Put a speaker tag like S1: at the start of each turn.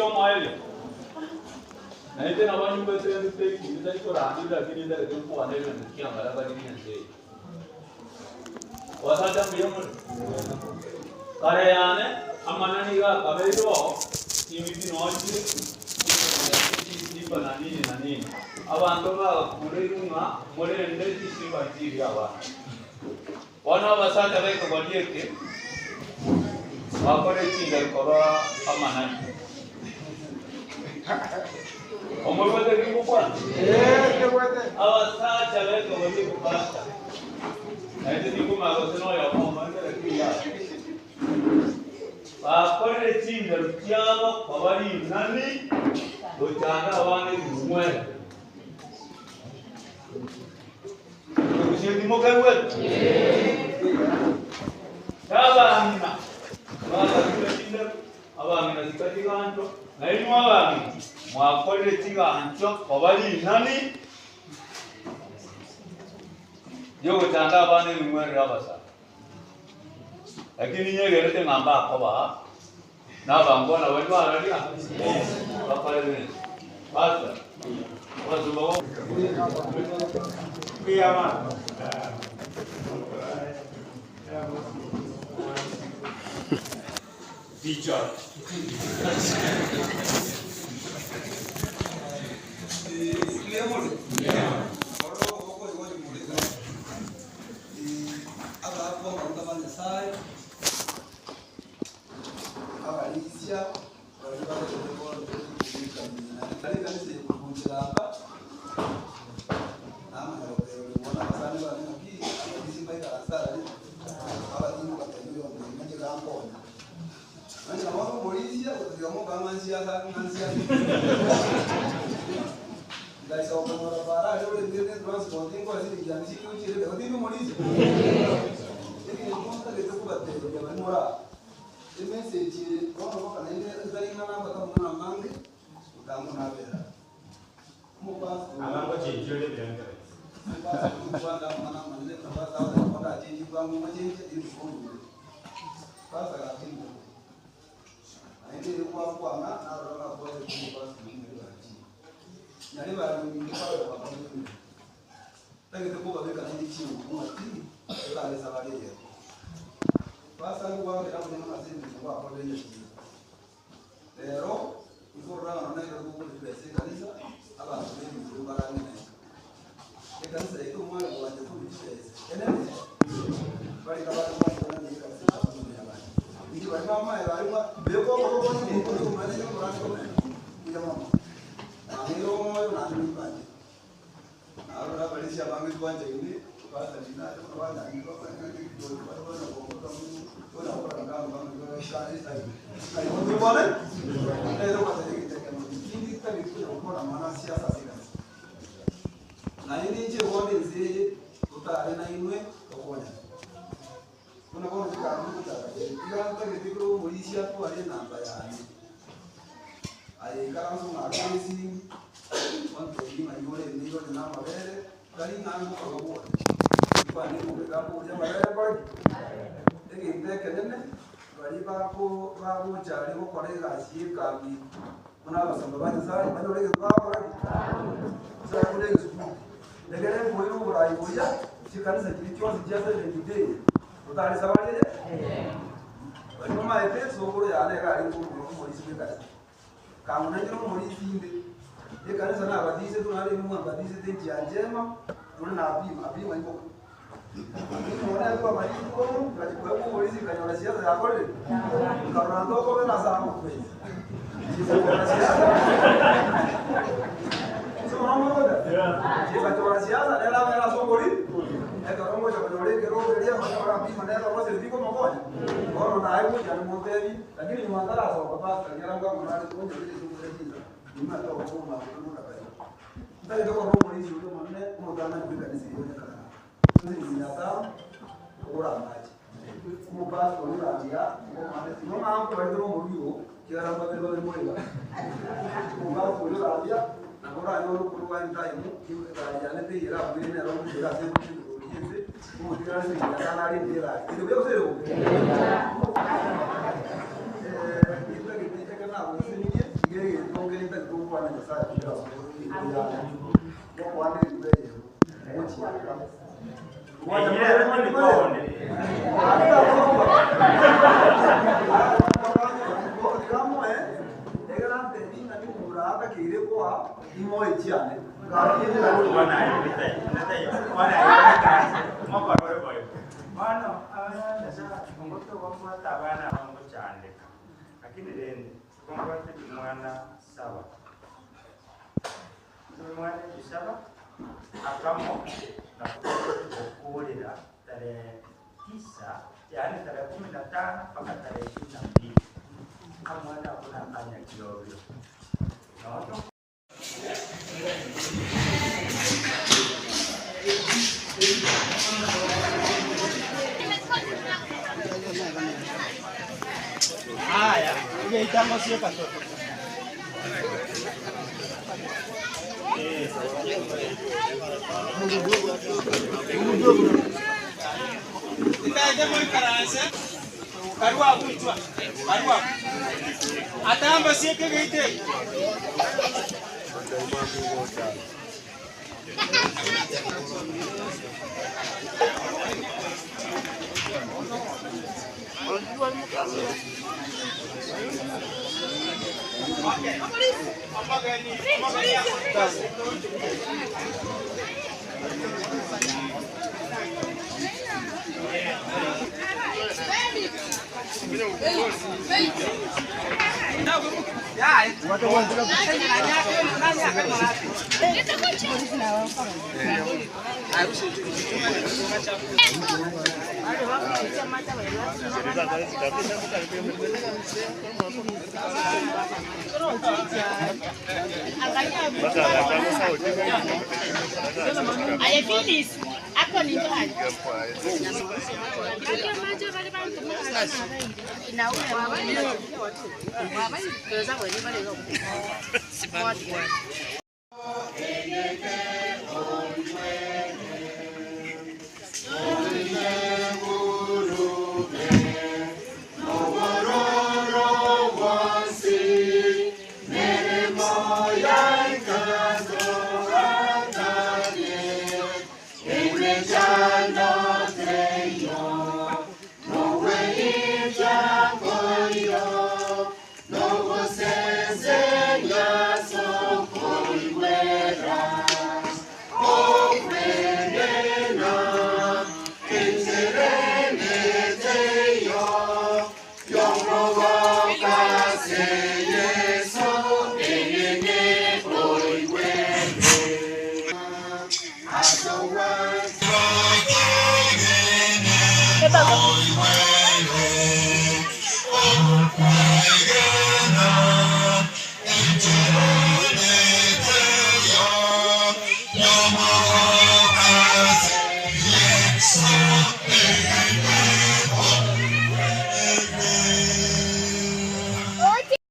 S1: Yo maile. Na ite na wani mbete ndite kinda iko randi la kinda ke ko ane le nkia mara bari ni ase. Wasa jam biya mo. Kare ane amana ni ga kabelo imiti nochi ni banani ni nani. Aba antoba mure kunga mure ende kisi bachi dia aba. Wana wasa tabe ko badiye ke. Apare chingal kora amana. Omor bade ki bukan? Ke bade. Awasa chale ko bade ko pasta. Naite diku mago seno ya omor ke rakhi ya. Apare chingal kiano bawari nani do chana awani muwe. Kusi di mo kawe. Aba amina. Aba chingal aba amina sikati ganto. Nainu abami mwakole tiga ancho babali nani yo tanda bane mwe rabasa lakini nyege rete ngamba akoba na bango na wetu arali bakale ni basta wazo bawo kiyama teacher
S2: Bwana Yesu ndio kwa wale mbele mchi
S3: akamo na kuokolera tarehe 9 yaani tarehe 15 mpaka tarehe 22 kama mwana hakuna kanya kidogo naona haya ungeitanga sio katoto atamba sieke geite
S4: Aye finish. Ako ni nani? Na ule wabai. Wabai. Kwa sababu ni wale.